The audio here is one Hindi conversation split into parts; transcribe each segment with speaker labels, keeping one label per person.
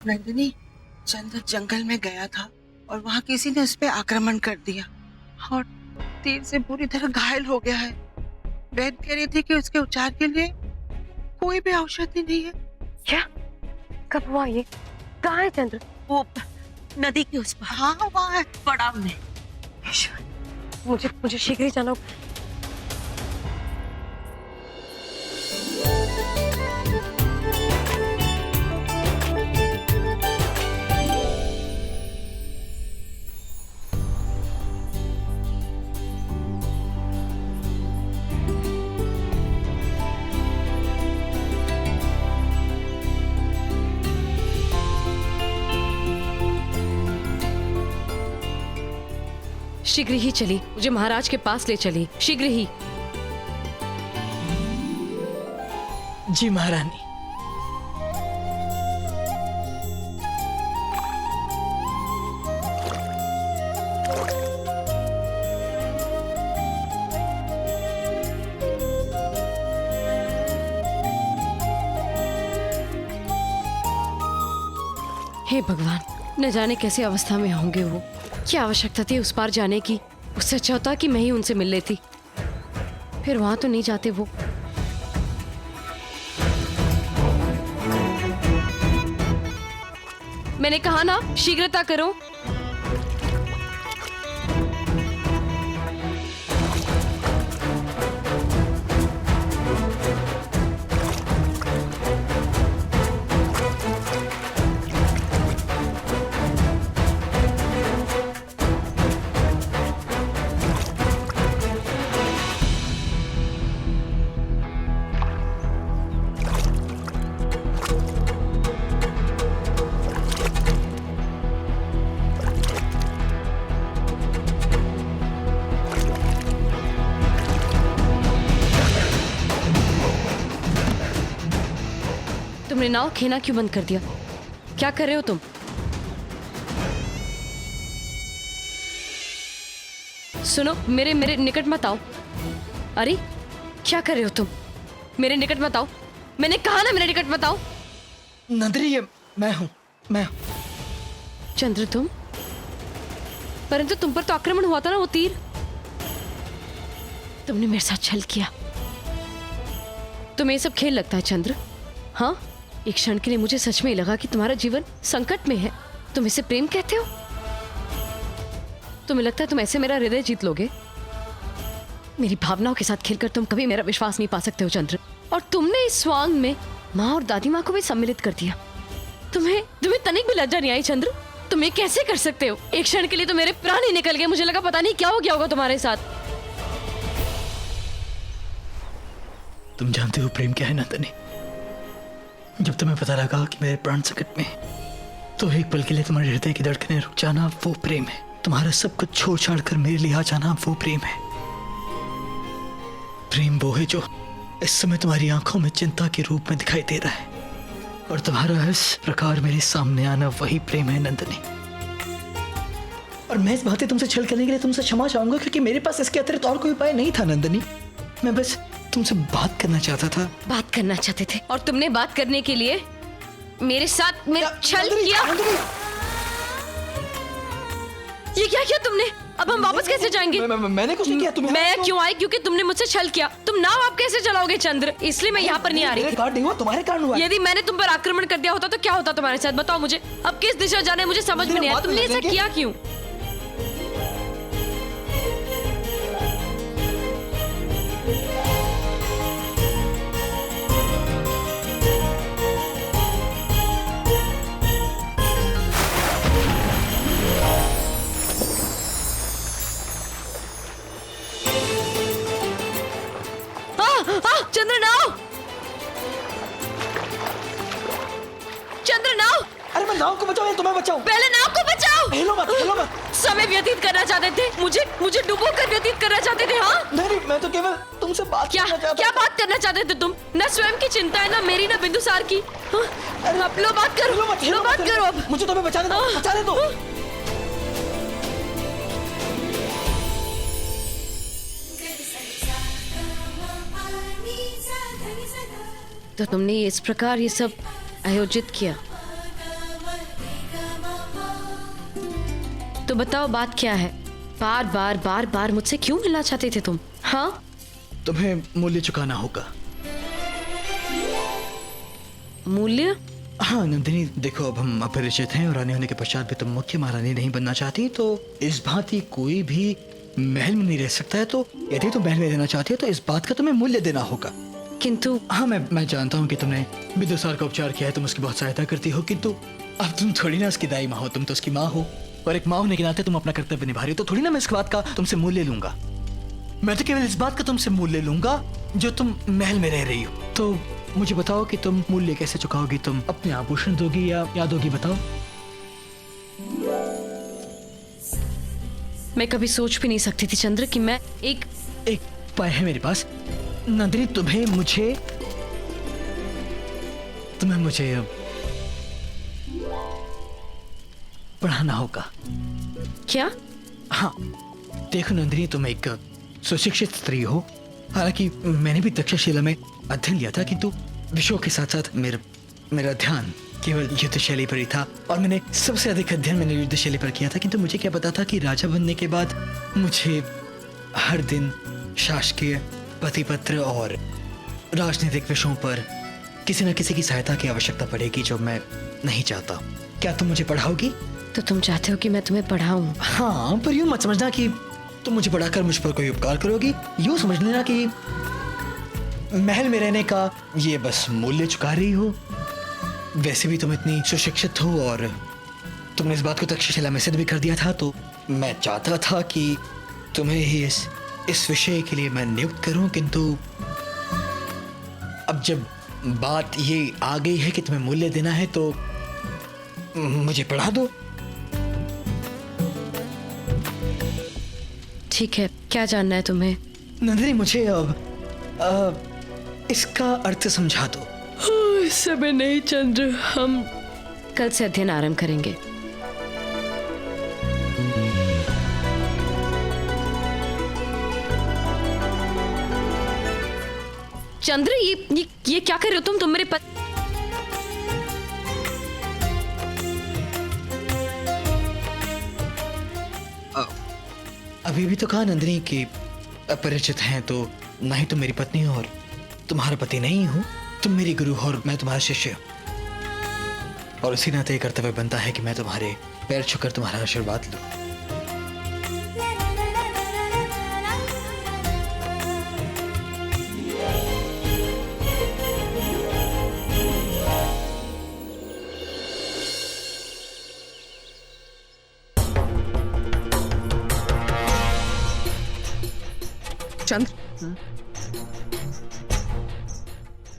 Speaker 1: नंदिनी, चंद्र जंगल में गया था और वहाँ किसी ने उस पे आक्रमण कर दिया और तीर से पूरी तरह घायल हो गया है। वैद्य कह रही थी कि उसके उपचार के लिए कोई भी औषधि नहीं है।
Speaker 2: क्या? कब हुआ ये? कहाँ है चंद्र?
Speaker 3: वो नदी के उस पार।
Speaker 1: हाँ, वहाँ है
Speaker 3: पड़ाव में।
Speaker 2: मुझे शीघ्र ही जाना होगा।
Speaker 4: शीघ्र ही चली, मुझे महाराज के पास ले चली, शीघ्र ही।
Speaker 5: जी महारानी।
Speaker 4: हे भगवान, न जाने कैसी अवस्था में होंगे वो। क्या आवश्यकता थी उस पार जाने की? उससे अच्छा होता कि मैं ही उनसे मिल लेती। फिर वहां तो नहीं जाते वो। मैंने कहा ना, शीघ्रता करो। तुमने नाव खेना क्यों बंद कर दिया? क्या कर रहे हो तुम? सुनो, मेरे निकट मत आओ। अरे क्या कर रहे हो तुम? मेरे निकट मत आओ। मैंने कहा ना, मेरे निकट मत आओ।
Speaker 5: नंदिनी, ये मैं हूँ।
Speaker 4: चंद्र, तुम? परंतु तुम पर तो आक्रमण हुआ था ना, वो तीर। तुमने मेरे साथ छल किया। तुम्हें ये सब खेल लगता है चंद्र? हाँ, एक क्षण के लिए मुझे सच में ही लगा कि तुम्हारा जीवन संकट में है। तुम इसे प्रेम कहते हो? तुम्हें लगता है तुम ऐसे मेरा हृदय जीत लोगे? मेरी भावनाओं के साथ खेलकर तुम कभी मेरा विश्वास नहीं पा सकते हो चंद्र। और तुमने इस स्वांग में माँ और दादी माँ को भी सम्मिलित कर दिया। तुम्हें तनिक भी लज्जा नहीं आई चंद्र? तुम ये कैसे कर सकते हो? एक क्षण के लिए तो मेरे प्राण ही निकल गए। मुझे लगा पता नहीं क्या हो गया होगा तुम्हारे साथ।
Speaker 5: तुम जानते हो प्रेम क्या है नंदिनी? जब तुम्हें पता लगा कि मेरे प्राण संकट में, तो एक पल के लिए तुम्हारे हृदय की धड़कनें रुक जाना, वो प्रेम है। तुम्हारा सब कुछ छोड़ छाड़ कर मेरे लिए आ जाना, वो प्रेम है। प्रेम वो है जो इस समय तुम्हारी आंखों में चिंता के रूप में दिखाई दे रहा है, और तुम्हारा इस प्रकार मेरे सामने आना वही प्रेम है नंदिनी। और मैं इस बातें तुमसे छल करने के लिए तुमसे क्षमा चाहूंगा, क्योंकि मेरे पास इसके अतिरिक्त और कोई उपाय नहीं था नंदिनी। मैं बस तुमसे बात करना चाहता था।
Speaker 4: बात करना चाहते थे, और तुमने बात करने के लिए मेरे साथ मेरा छल किया। ये क्या किया तुमने? अब हम वापस कैसे जाएंगे?
Speaker 5: मैंने कुछ नहीं किया। तुम्हें
Speaker 4: मैं क्यों आई? क्योंकि तुमने मुझसे छल किया। तुम नाव आप कैसे चलाओगे चंद्र? इसलिए मैं यहाँ पर नहीं आ रही।
Speaker 5: मेरे कारण नहीं हुआ, तुम्हारे कारण हुआ।
Speaker 4: यदि मैंने तुम पर आक्रमण कर दिया होता तो क्या होता तुम्हारे साथ? बताओ मुझे। अब किस दिशा जाने मुझे समझ में नहीं आया। तुमने ऐसा किया क्यों? चंद्र नाव! चंद्र नाव!
Speaker 5: अरे मैं नाव को बचाऊं या तुम्हें बचाऊं?
Speaker 4: पहले नाव को बचाओ।
Speaker 5: हिलो मत।
Speaker 4: समय व्यतीत करना चाहते थे, मुझे डुबो कर व्यतीत करना चाहते थे। हाँ,
Speaker 5: नहीं, मैं तो केवल तुमसे बात
Speaker 4: क्या
Speaker 5: करना चाहता
Speaker 4: क्या
Speaker 5: था।
Speaker 4: बात करना चाहते थे तुम? न स्वयं की चिंता है, ना मेरी, ना बिंदुसार की। हाँ? अब लो बात करो, लो बात करो अब।
Speaker 5: मुझे तुम्हें बचाने दो, बचाने दो।
Speaker 4: तो तुमने इस प्रकार ये सब आयोजित किया? तो बताओ बात क्या है? बार बार बार बार मुझसे क्यों मिलना चाहते थे तुम? हाँ,
Speaker 5: तुम्हें मूल्य चुकाना होगा।
Speaker 4: मूल्य?
Speaker 5: हाँ नंदिनी, देखो अब हम अपरिचित हैं और आने होने के पश्चात भी तुम मुख्य महारानी नहीं बनना चाहती, तो इस भांति कोई भी महल में नहीं रह सकता है। तो यदि तुम महल में रहना चाहती हो तो इस बात का तुम्हें मूल्य देना होगा।
Speaker 4: किंतु
Speaker 5: हाँ मैं जानता हूँ कि तुमने बिंदुसार का उपचार किया है, तुम उसकी बहुत सहायता करती हो, किंतु अब तुम थोड़ी ना उसकी दाई माँ हो, तुम तो उसकी माँ हो, और एक माँ होने के नाते तुम अपना कर्तव्य निभा रही हो। तो थोड़ी ना मैं इस बात का तुमसे मूल्य लूंगा। मैं तो केवल इस बात का तुमसे मूल्य लूंगा जो तुम महल में रह रही हो। तो मुझे बताओ कि तुम मूल्य कैसे चुकाओगी? तुम अपने आभूषण दोगी या दोगी, बताओ।
Speaker 4: मैं कभी सोच भी नहीं सकती थी चंद्र कि मैं एक
Speaker 5: उपाय है मेरे पास नंदिनी, तुम्हें मुझे अब पढ़ाना होगा।
Speaker 4: क्या?
Speaker 5: हाँ देखो नंदिनी, तुम एक सुशिक्षित स्त्री हो। हालांकि मैंने भी तक्षशिला में अध्ययन लिया था, किंतु विषयों के साथ साथ मेरा ध्यान केवल युद्ध शैली पर ही था, और मैंने सबसे अधिक अध्ययन मैंने युद्ध शैली पर किया था। किंतु मुझे क्या पता था कि राजा बनने के बाद मुझे हर दिन शासकीय पतिपत्र और राजनीतिक विषयों पर किसी न किसी की सहायता की आवश्यकता पड़ेगी, जो मैं नहीं चाहता। क्या तुम मुझे पढ़ाओगी?
Speaker 4: तो तुम चाहते हो कि मैं तुम्हें पढ़ाऊं?
Speaker 5: हाँ, पर यूं मत समझना कि तुम मुझे पढ़ाकर मुझ पर कोई उपकार करोगी। यूं समझ लेना कि महल में रहने का ये बस मूल्य चुका रही हो। वैसे भी तुम इतनी सुशिक्षित हो और तुमने इस बात को तक्षशिला में सिद्ध भी कर दिया था, तो मैं चाहता था कि तुम्हें ही इस विषय के लिए मैं नियुक्त करूं। किंतु अब जब बात ये आ गई है कि तुम्हें मूल्य देना है, तो मुझे पढ़ा दो।
Speaker 4: ठीक है, क्या जानना है तुम्हें?
Speaker 5: नंदिनी, मुझे अब इसका अर्थ समझा दो।
Speaker 4: इस समय नहीं चंद्र, हम कल से अध्ययन आरंभ करेंगे। चंद्र, ये क्या कर रहे हो तुम मेरे
Speaker 5: अभी भी तो कहा नंदिनी कि अपरिचित हैं, तो ना ही तुम मेरी पत्नी हो और तुम्हारा पति नहीं हूं। तुम मेरी गुरु हो और मैं तुम्हारा शिष्य, और इसी नाते ये कर्तव्य बनता है कि मैं तुम्हारे पैर छूकर तुम्हारा आशीर्वाद लूं।
Speaker 2: चंद्र,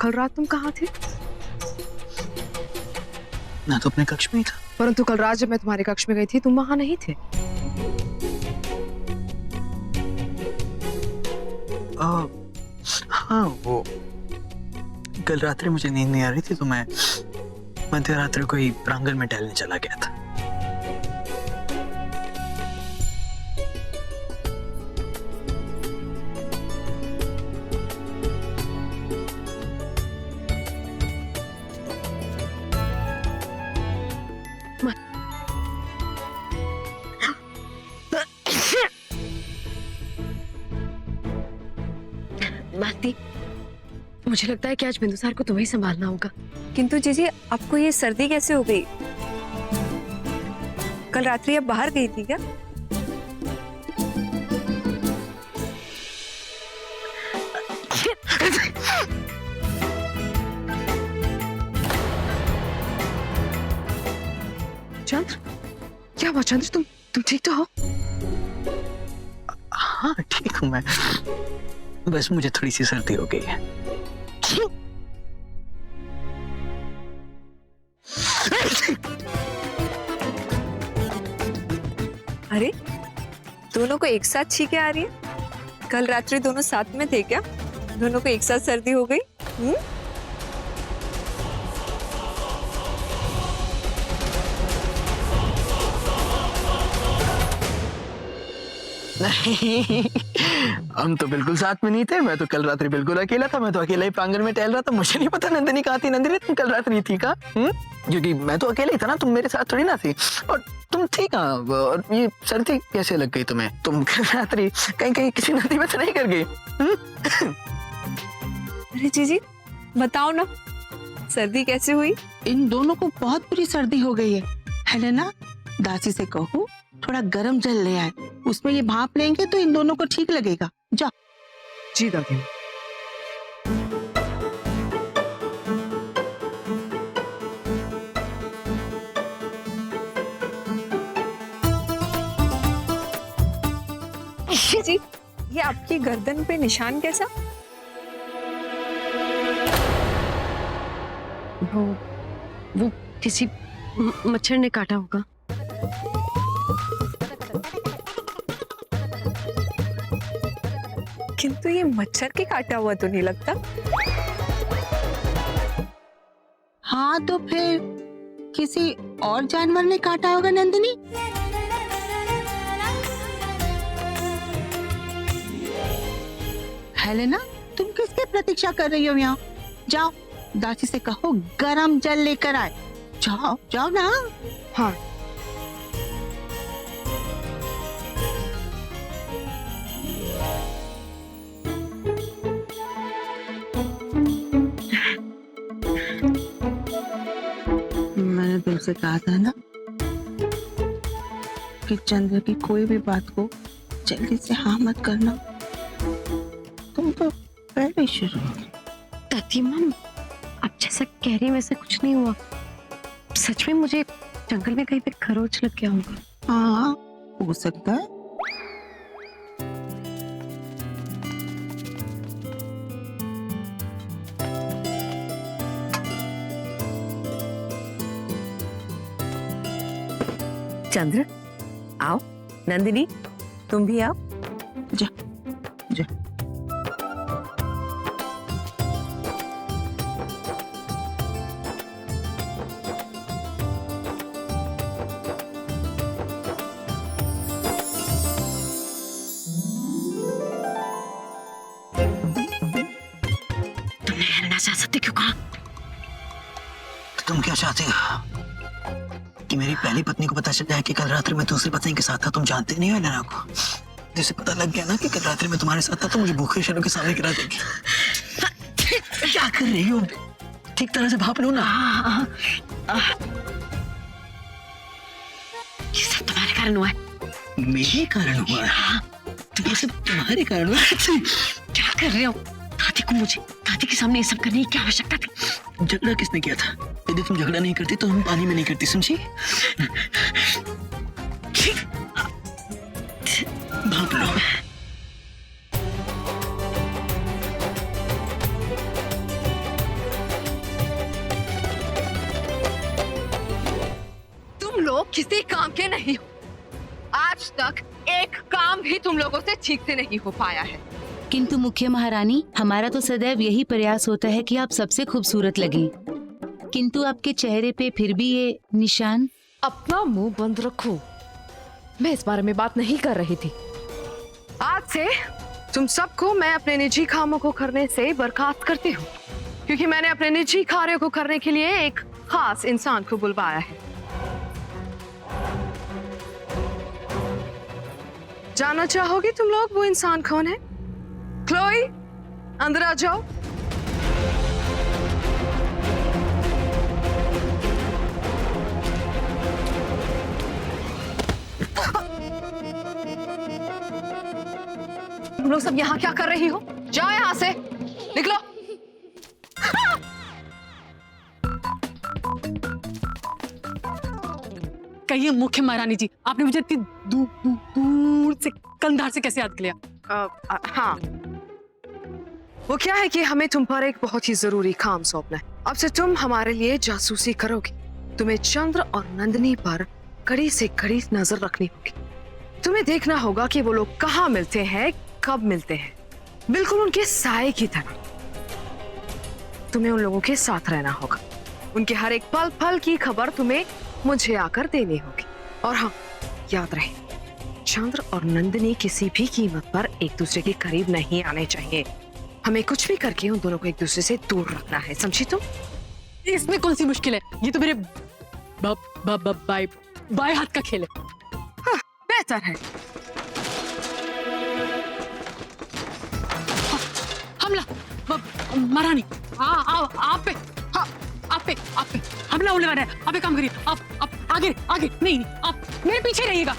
Speaker 2: कल रात तुम कहाँ थे?
Speaker 5: मैं तो अपने कक्ष में ही था।
Speaker 2: परंतु कल रात जब मैं तुम्हारे कक्ष में गई थी, तुम वहां नहीं थे।
Speaker 6: हाँ, वो कल रात्रि मुझे नींद नहीं आ रही थी, तो मैं मध्य रात्रि को ही प्रांगण में टहलने चला गया था।
Speaker 2: मालती, मुझे लगता है कि आज बिंदुसार को तुम्हें ही संभालना होगा।
Speaker 3: किंतु जीजी, आपको ये सर्दी कैसे हो गई? कल रात्रि आप बाहर गई थी क्या?
Speaker 2: चंद्र, क्या हुआ चंद्र? तुम ठीक तो हो?
Speaker 6: हाँ ठीक हूँ मैं, बस मुझे थोड़ी सी सर्दी हो गई है।
Speaker 3: अरे, दोनों को एक साथ छींके आ रही है? कल रात्रि दोनों साथ में थे क्या? दोनों को एक साथ सर्दी हो गई?
Speaker 6: नहीं, हम तो बिल्कुल साथ में नहीं थे। मैं तो कल रात्रि बिल्कुल अकेला था। मैं तो अकेला ही प्रांगण में टहल रहा था। मुझे नहीं पता नंदिनी कहाँ थी। नंदिनी तुम कल रात्रि थी कहाँ? क्योंकि मैं तो अकेला ही था ना, तुम मेरे साथ थोड़ी ना थी। और तुम थी कहाँ? और ये सर्दी कैसे लग गई तुम्हें? तुम कल रात्रि कहीं कहीं किसी नदी में तो नहीं कर गई?
Speaker 3: अरे जीजी बताओ ना, सर्दी कैसे हुई?
Speaker 1: इन दोनों को बहुत बुरी सर्दी हो गई है ना? दासी से कहो थोड़ा गर्म जल ले आए, उसमें ये भाप लेंगे तो इन दोनों को ठीक लगेगा। जा।
Speaker 7: जी दादी।
Speaker 3: जी ये आपकी गर्दन पे निशान कैसा?
Speaker 2: वो किसी मच्छर ने काटा होगा।
Speaker 3: किंतु ये मच्छर के काटा हुआ तो नहीं लगता।
Speaker 1: हाँ तो फिर किसी और जानवर ने काटा होगा नंदिनी। हेलेना, तुम किसकी प्रतीक्षा कर रही हो यहाँ? जाओ, दासी से कहो गरम जल लेकर आए। जाओ जाओ ना।
Speaker 2: हाँ।
Speaker 1: मैंने तुमसे कहा था ना कि चंद्र की कोई भी बात को जल्दी से हाँ मत करना। तुम तो पहले शुरू।
Speaker 2: दादी माँ, आप जैसा कह रही वैसे कुछ नहीं हुआ। सच में मुझे जंगल में कहीं पे खरोच लग गया होगा।
Speaker 1: हाँ हो सकता है।
Speaker 3: चंद्र आओ, नंदिनी तुम भी आओ।
Speaker 1: जा जा।
Speaker 2: तुमने हेलेना से सत्य क्यों कहा?
Speaker 6: तो तुम क्या चाहती हो कि मेरी पहली पत्नी को पता चल जाए कि कल रात्रि में दूसरी पत्नी के साथ था? तुम जानते नहीं हो हेलेना को। जैसे पता लग गया ना कि कल रात्रि में तुम्हारे साथ था तो मुझे भूखे शरों के सामने गिरा देगी। क्या कर रही हो? ठीक तरह से भाप लो ना।
Speaker 2: ये सब तुम्हारे कारण हुआ है।
Speaker 6: मेरे कारण हुआ है? तो ये सब तुम्हारे कारण हुआ है?
Speaker 2: क्या कर रहे हो? दादी के सामने ये सब करने की क्या आवश्यकता थी?
Speaker 6: झगड़ा किसने किया था? यदि तुम झगड़ा नहीं करती तो हम पानी में नहीं करती, समझी? भाप लो।
Speaker 4: तुम लोग किसी काम के नहीं हो। आज तक एक काम भी तुम लोगों से ठीक से नहीं हो पाया है।
Speaker 8: किंतु मुख्य महारानी, हमारा तो सदैव यही प्रयास होता है कि आप सबसे खूबसूरत लगें, किंतु आपके चेहरे पे फिर भी ये निशान।
Speaker 4: अपना मुंह बंद रखो। मैं इस बारे में बात नहीं कर रही थी। आज से तुम सबको मैं अपने निजी कामों को करने से बर्खास्त करती हूँ, क्योंकि मैंने अपने निजी कार्यों को करने के लिए एक खास इंसान को बुलवाया है। जानना चाहोगे तुम लोग वो इंसान कौन है? क्लोई, अंदर आ जाओ। तुम लोग सब यहाँ क्या कर रही हो? जाओ यहाँ से, निकलो।
Speaker 7: कहिए मुख्य महारानी जी, आपने मुझे इतनी दूर से कंधार से कैसे याद किया?
Speaker 4: हाँ, वो क्या है कि हमें तुम पर एक बहुत ही जरूरी काम सौंपना है। अब से तुम हमारे लिए जासूसी करोगे। तुम्हें चंद्र और नंदिनी पर कड़ी से कड़ी नजर रखनी होगी। तुम्हें देखना होगा कि वो लोग कहाँ मिलते हैं, कब मिलते हैं, बिल्कुल उनके साए की तरह। तुम्हें उन लोगों के साथ रहना होगा। उनके हर एक पल पल की खबर तुम्हें मुझे आकर देनी होगी। और हाँ, याद रहे
Speaker 2: चंद्र और नंदिनी किसी भी कीमत पर एक दूसरे के करीब नहीं आने चाहिए। हमें कुछ भी करके उन दोनों को एक दूसरे से दूर रखना है, समझी तुम?
Speaker 7: इसमें कौन सी मुश्किल है? ये तो मेरे बाएं हाथ का खेल है।
Speaker 2: हाँ, बेहतर है।
Speaker 7: हमला महारानी, आप पे, हाँ, आप पे हमला होने वाला है। आप एक काम करिए, आप आगे नहीं, आप मेरे पीछे रहिएगा।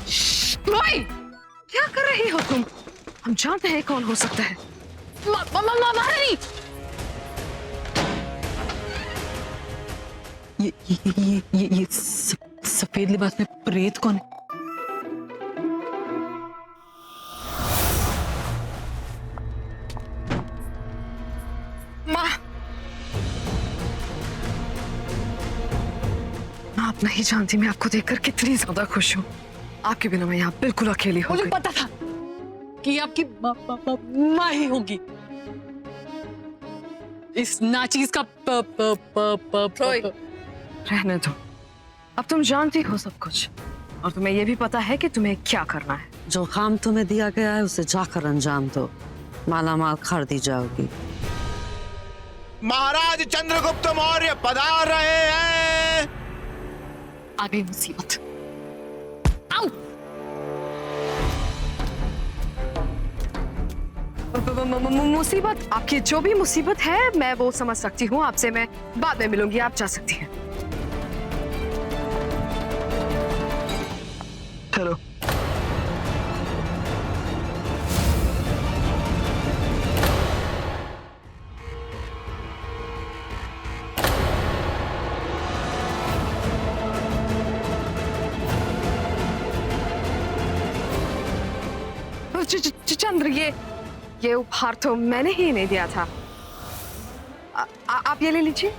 Speaker 2: क्लोई, क्या कर रही हो तुम? हम जानते हैं कौन हो सकता है।
Speaker 7: महारानी, ये सफेद लिबास में प्रेत कौन है?
Speaker 2: माँ, आप नहीं जानती मैं आपको देखकर कितनी ज्यादा खुश हूँ। आपके बिना मैं यहाँ बिल्कुल अकेली हो
Speaker 7: मुझे
Speaker 2: गई।
Speaker 7: पता था कि ये आपकी माँ ही होगी। इस नाचीज का
Speaker 2: रहने दो, अब तुम जानती हो सब कुछ और तुम्हें यह भी पता है कि तुम्हें क्या करना है।
Speaker 9: जो काम तुम्हें दिया गया है उसे जाकर अंजाम दो, मालामाल कर दी जाओगी।
Speaker 10: महाराज चंद्रगुप्त मौर्य पधार रहे हैं।
Speaker 7: आ गई मुसीबत। आओ।
Speaker 2: मुसीबत, आपकी जो भी मुसीबत है मैं वो समझ सकती हूँ। आपसे मैं बाद में मिलूंगी, आप जा सकती हैं।
Speaker 6: हेलो।
Speaker 2: चंद्र, ये उपहार तो मैंने ही नहीं दिया था। आप ये ले लीजिए।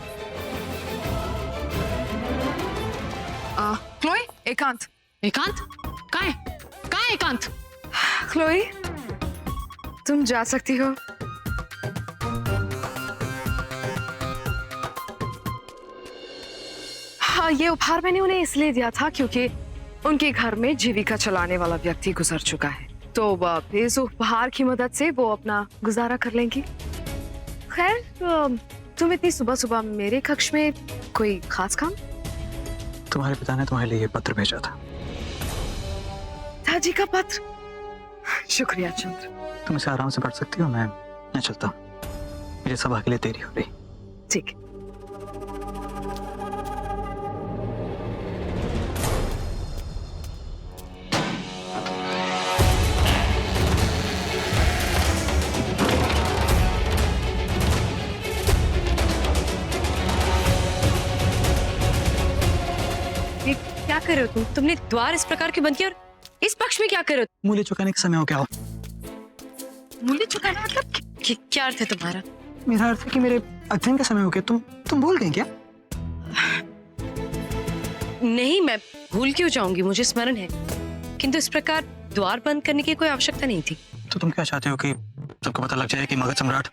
Speaker 2: क्लोई, एकांत।
Speaker 7: एकांत? कहाँ है एकांत?
Speaker 2: क्लोई, तुम जा सकती हो। हाँ, ये उपहार मैंने उन्हें इसलिए दिया था क्योंकि उनके घर में जीविका चलाने वाला व्यक्ति गुजर चुका है, तो इस उपहार की मदद से वो अपना गुजारा कर लेंगी। खैर, तुम इतनी सुबह सुबह मेरे कक्ष में कोई खास काम?
Speaker 6: तुम्हारे पिता ने तुम्हारे लिए पत्र भेजा था।
Speaker 2: पिताजी का पत्र? शुक्रिया चंद्र।
Speaker 6: तुम इसे आराम से पढ़ सकती हो, मैं चलता हूँ, मुझे सभा के लिए देरी हो रही।
Speaker 2: ठीक है।
Speaker 4: क्या कर रहे हो तुमने द्वार इस प्रकार के बंद किए और इस पक्ष में क्या कर रहे हो?
Speaker 6: मूल्य चुकाने का समय हो क्या हो?
Speaker 4: मूल्य चुकाना मतलब क्या अर्थ है तुम्हारा?
Speaker 6: मेरा अर्थ है कि मेरे अध्ययन का समय हो गया। तुम भूल गए क्या?
Speaker 4: नहीं, मैं भूल क्यों जाऊंगी, मुझे स्मरण है, किंतु इस प्रकार द्वार बंद करने की कोई आवश्यकता नहीं थी।
Speaker 6: तो तुम क्या चाहते हो कि सबको पता लग जाए कि मगध सम्राट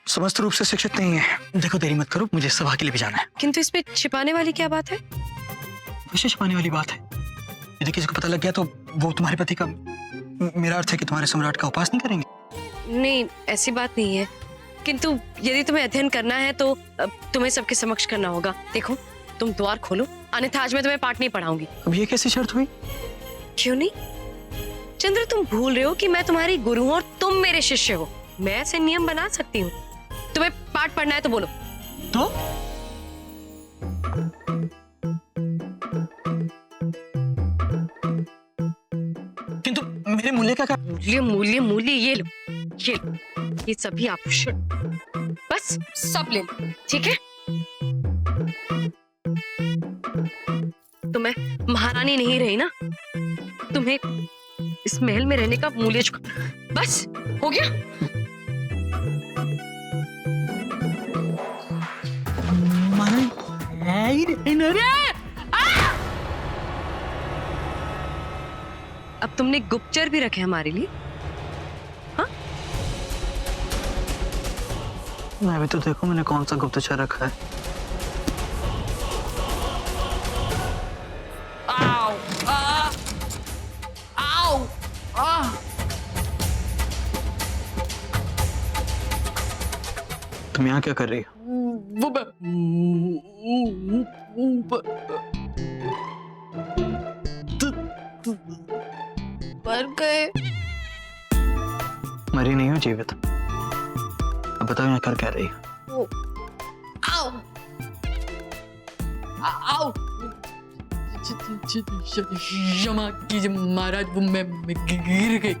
Speaker 6: समस्त रूप से शिक्षित नहीं है? देखो, देरी मत करो, मुझे सभा के लिए भी जाना है।
Speaker 4: किंतु इसमें छिपाने वाली क्या बात है?
Speaker 6: विशेष छिपाने वाली बात है। यदि किसी को पता लग गया तो वो तुम्हारे पति का, मेरा अर्थ है कि तुम्हारे सम्राट का उपास नहीं करेंगे।
Speaker 4: नहीं, ऐसी बात नहीं है, किंतु यदि तुम्हें अध्ययन करना है तो तुम्हें सबके समक्ष करना होगा। देखो, तुम द्वार खोलो, अन्यथा आज मैं तुम्हें पाठ नहीं पढ़ाऊंगी।
Speaker 6: अब ये कैसी शर्त हुई?
Speaker 4: क्यों नहीं? चंद्र, तुम भूल रहे हो कि मैं तुम्हारी गुरु हूं और तुम मेरे शिष्य हो। मैं ऐसे नियम बना सकती हूँ। तुम्हें पाठ पढ़ना है तो बोलो।
Speaker 6: तो किंतु मेरे मूल्य का क्या?
Speaker 4: मूल्य मूल्य मूल्य, ये लो, ये सभी आभूषण, बस सब ले लो, ठीक है? तुम्हें महारानी नहीं रही ना, तुम्हें इस महल में रहने का मूल्य चुका, बस हो गया। अब तुमने गुप्तचर भी रखे हमारे लिए? हाँ,
Speaker 6: मैं भी तो देखो मैंने कौन सा गुप्तचर रखा है।
Speaker 7: आओ, आओ,
Speaker 6: तुम यहाँ क्या कर रही हो?
Speaker 7: वो ऊपर
Speaker 2: मर गए।
Speaker 6: मरी नहीं हो, जीवित। अब बताओ यहाँ कर क्या रही हो?
Speaker 7: आओ आओ क्षमा कीजिए महाराज, वो मैं गिर गई।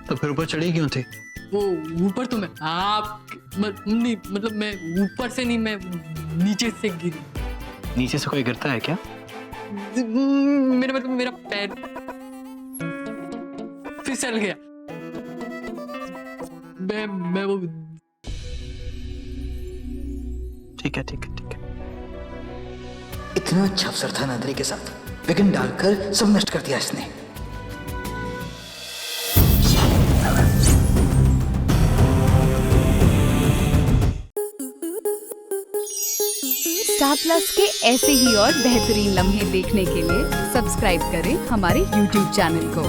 Speaker 6: तो फिर ऊपर चढ़ी क्यों थी?
Speaker 7: वो ऊपर तो मैं आप नहीं, मतलब मैं ऊपर से नहीं, मैं नीचे से गिरी।
Speaker 6: नीचे से कोई गिरता है क्या?
Speaker 7: मेरा मतलब मेरा पैर फिसल गया। मैं वो
Speaker 5: ठीक है ठीक है ठीक है। इतना अच्छा अवसर था नंदिनी के साथ, विघ्न डालकर सब नष्ट कर दिया इसने।
Speaker 11: स्टार प्लस के ऐसे ही और बेहतरीन लम्हे देखने के लिए सब्सक्राइब करें हमारे YouTube चैनल को।